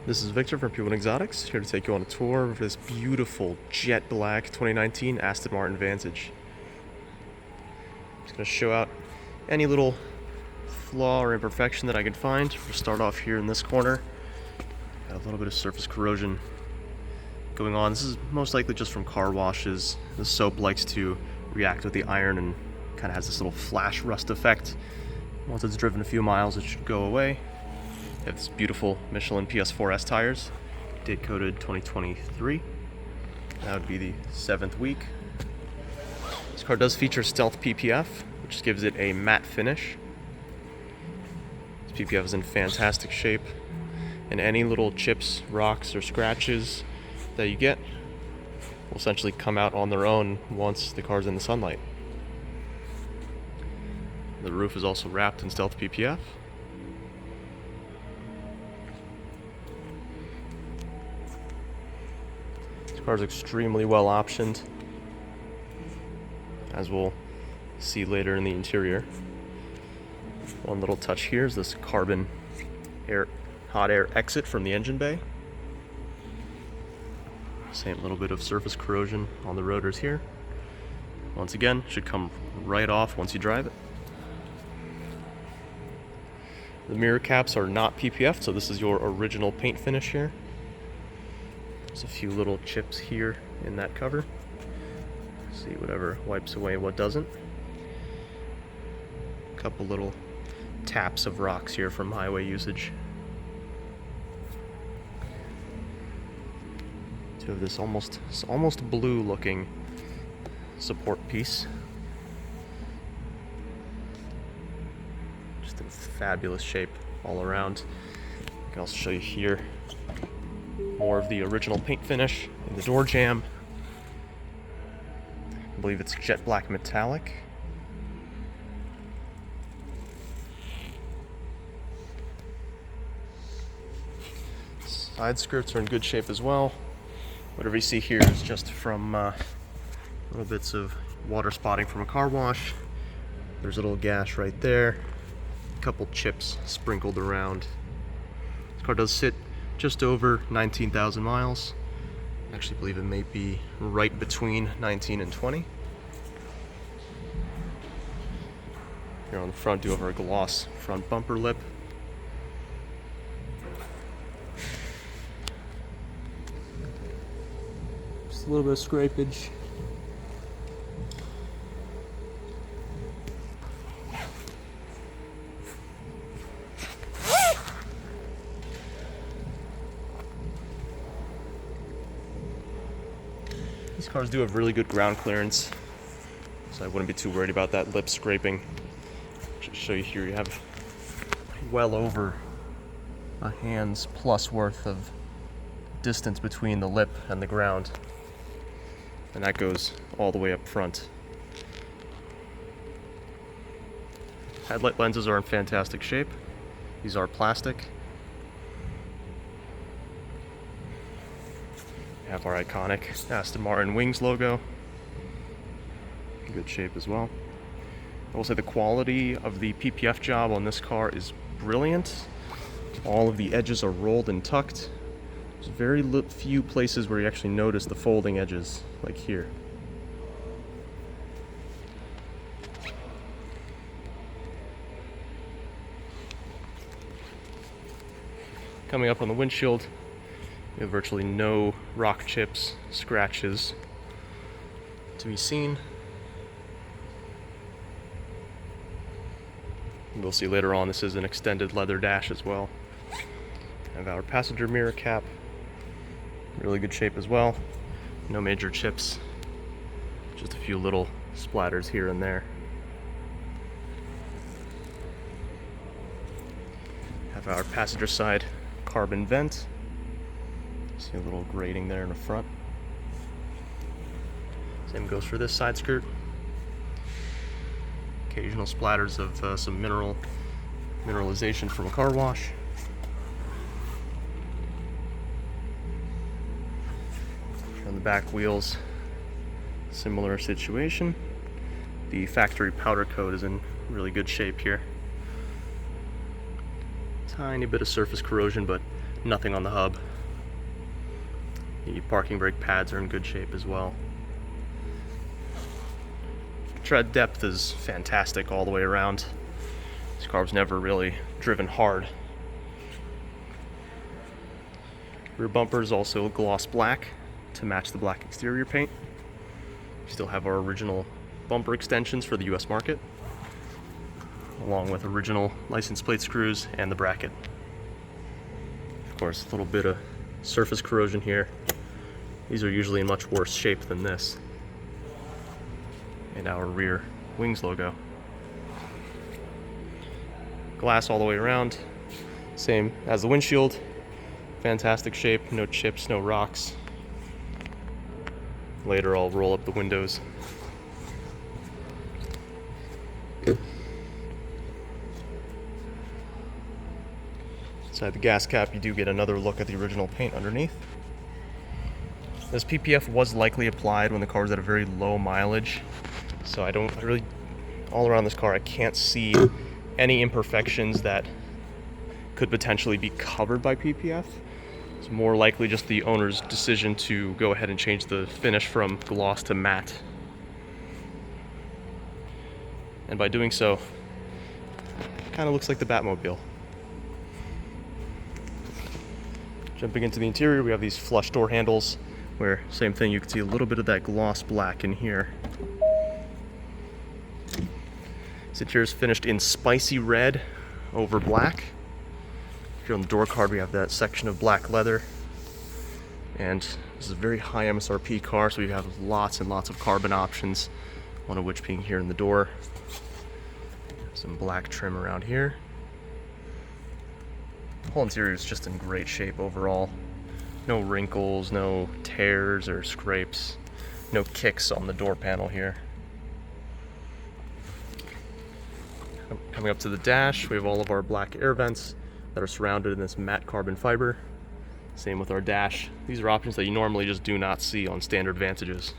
This is Victor from P1 Exotics, here to take you on a tour of this beautiful jet black 2019 Aston Martin Vantage. I'm just going to show out any little flaw or imperfection that I can find. We'll start off here in this corner. Got a little bit of surface corrosion going on. This is most likely just from car washes. The soap likes to react with the iron and kind of has this little flash rust effect. Once it's driven a few miles, it should go away. We have this beautiful Michelin PS4S tires, date coded 2023. That would be the 7th week. This car does feature Stealth PPF, which gives it a matte finish. This PPF is in fantastic shape, and any little chips, rocks, or scratches that you get will essentially come out on their own once the car's in the sunlight. The roof is also wrapped in Stealth PPF. This car is extremely well optioned, as we'll see later in the interior. One little touch here is this carbon hot air exit from the engine bay. Same little bit of surface corrosion on the rotors here. Once again, should come right off once you drive it. The mirror caps are not PPF, so this is your original paint finish here. There's a few little chips here in that cover. See whatever wipes away what doesn't. A couple little taps of rocks here from highway usage. To have this almost blue looking support piece. Just in fabulous shape all around. I can also show you here more of the original paint finish in the door jamb. I believe it's jet black metallic. Side skirts are in good shape as well. Whatever you see here is just from little bits of water spotting from a car wash. There's a little gash right there. A couple chips sprinkled around. This car does sit just over 19,000 miles. I actually believe it may be right between 19 and 20. Here on the front, do have our gloss front bumper lip. Just a little bit of scrapage. These cars do have really good ground clearance, so I wouldn't be too worried about that lip scraping. Just show you here, you have well over a hand's plus worth of distance between the lip and the ground, and that goes all the way up front. Headlight lenses are in fantastic shape. These are plastic. Have our iconic Aston Martin Wings logo. In good shape as well. I will say the quality of the PPF job on this car is brilliant. All of the edges are rolled and tucked. There's very few places where you actually notice the folding edges, like here. Coming up on the windshield, we have virtually no rock chips, scratches to be seen. We'll see later on, this is an extended leather dash as well. We have our passenger mirror cap, really good shape as well. No major chips, just a few little splatters here and there. Have our passenger side carbon vent. See a little grating there in the front. Same goes for this side skirt. Occasional splatters of some mineralization from a car wash. On the back wheels, similar situation. The factory powder coat is in really good shape here. Tiny bit of surface corrosion, but Nothing on the hub. The parking brake pads are in good shape as well. Tread depth is fantastic all the way around. This car was never really driven hard. Rear bumper is also gloss black to match the black exterior paint. We still have our original bumper extensions for the US market, along with original license plate screws and the bracket. Of course, a little bit of surface corrosion here. These are usually in much worse shape than this. And our rear wings logo. Glass all the way around, same as the windshield. Fantastic shape, no chips, no rocks. Later I'll roll up the windows. Inside the gas cap, you do get another look at the original paint underneath. This PPF was likely applied when the car was at a very low mileage, so all around this car, I can't see any imperfections that could potentially be covered by PPF. It's more likely just the owner's decision to go ahead and change the finish from gloss to matte. And by doing so, it kind of looks like the Batmobile. Jumping into the interior, we have these flush door handles where, same thing, you can see a little bit of that gloss black in here. This interior is finished in spicy red over black. Here on the door card, we have that section of black leather. And this is a very high MSRP car, so we have lots and lots of carbon options, one of which being here in the door. Some black trim around here. The whole interior is just in great shape overall. No wrinkles, no tears or scrapes, no kicks on the door panel here. Coming up to the dash, we have all of our black air vents that are surrounded in this matte carbon fiber. Same with our dash. These are options that you normally just do not see on standard Vantages.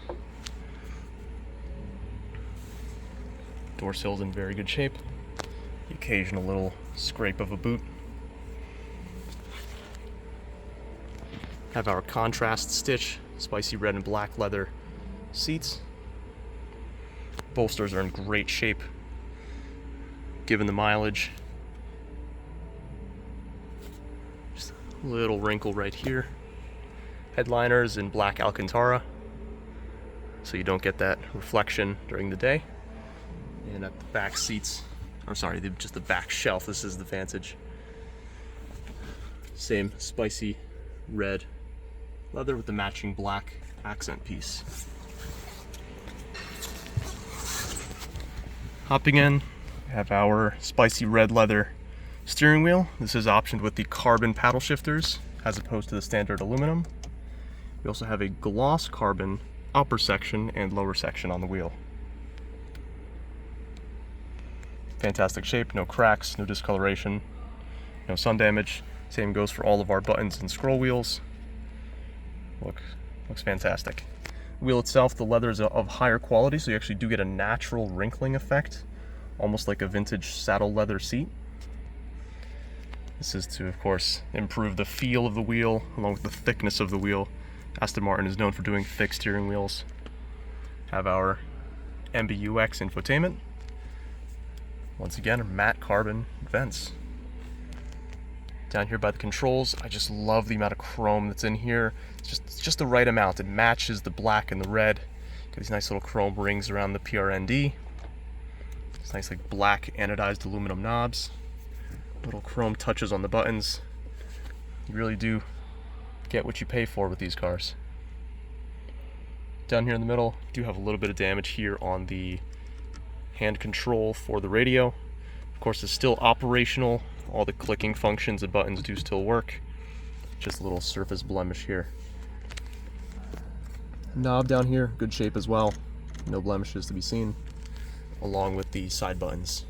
Door sills in very good shape. The occasional little scrape of a boot. Have our contrast stitch, spicy red and black leather seats. Bolsters are in great shape given the mileage. Just a little wrinkle right here. Headliners in black Alcantara, so you don't get that reflection during the day. And at the back seats, or sorry, just the back shelf, this is the Vantage. Same spicy red leather with the matching black accent piece. Hopping in, we have our spicy red leather steering wheel. This is optioned with the carbon paddle shifters as opposed to the standard aluminum. We also have a gloss carbon upper section and lower section on the wheel. Fantastic shape, no cracks, no discoloration, no sun damage. Same goes for all of our buttons and scroll wheels. Looks fantastic. The wheel itself, the leather is of higher quality, so you actually do get a natural wrinkling effect, almost like a vintage saddle leather seat. This is to, of course, improve the feel of the wheel along with the thickness of the wheel. Aston Martin is known for doing thick steering wheels. Have our MBUX infotainment. Once again, matte carbon vents. Down here by the controls, I just love the amount of chrome that's in here. It's just the right amount. It matches the black and the red. Got these nice little chrome rings around the PRND. It's nice like black anodized aluminum knobs. Little chrome touches on the buttons. You really do get what you pay for with these cars. Down here in the middle, you do have a little bit of damage here on the hand control for the radio. Of course, it's still operational. All the clicking functions and buttons do still work. Just a little surface blemish here. Knob down here, good shape as well. No blemishes to be seen, along with the side buttons.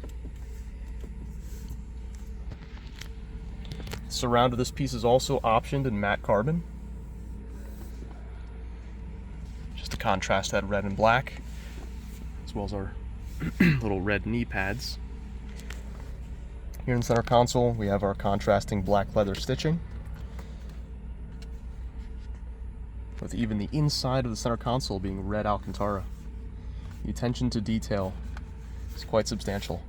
Surround of this piece is also optioned in matte carbon, just to contrast that red and black, as well as our little red knee pads. Here in the center console, we have our contrasting black leather stitching. with even the inside of the center console being red Alcantara. The attention to detail is quite substantial.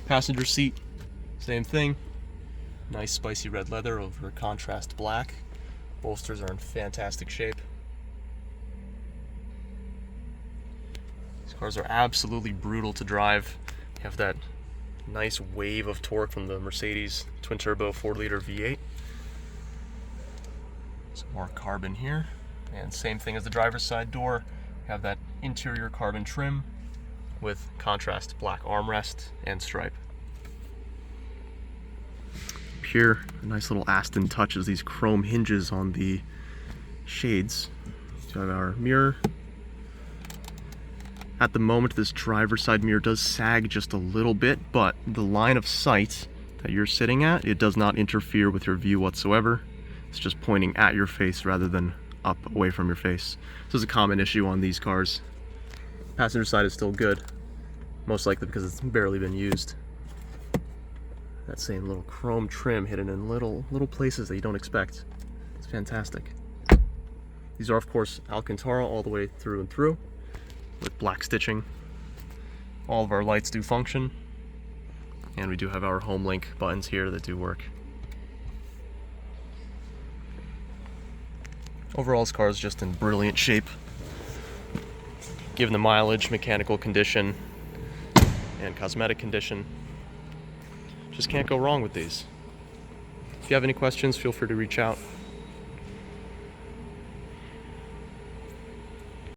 Passenger seat, same thing. Nice spicy red leather over contrast black. Bolsters are in fantastic shape. These cars are absolutely brutal to drive. You have that nice wave of torque from the Mercedes twin turbo 4-liter V8. Some more carbon here, and same thing as the driver's side door. You have that interior carbon trim with contrast black armrest and stripe. Here, a nice little Aston touch is these chrome hinges on the shades. So we have our mirror. At the moment, this driver's side mirror does sag just a little bit, but the line of sight that you're sitting at, it does not interfere with your view whatsoever. It's just pointing at your face rather than up away from your face. This is a common issue on these cars. Passenger side is still good, most likely because it's barely been used. That same little chrome trim hidden in little places that you don't expect. It's fantastic. These are, of course, Alcantara all the way through and through, with black stitching. All of our lights do function, and we do have our home link buttons here that do work. Overall, this car is just in brilliant shape, given the mileage, mechanical condition, and cosmetic condition. Just can't go wrong with these. If you have any questions, feel free to reach out.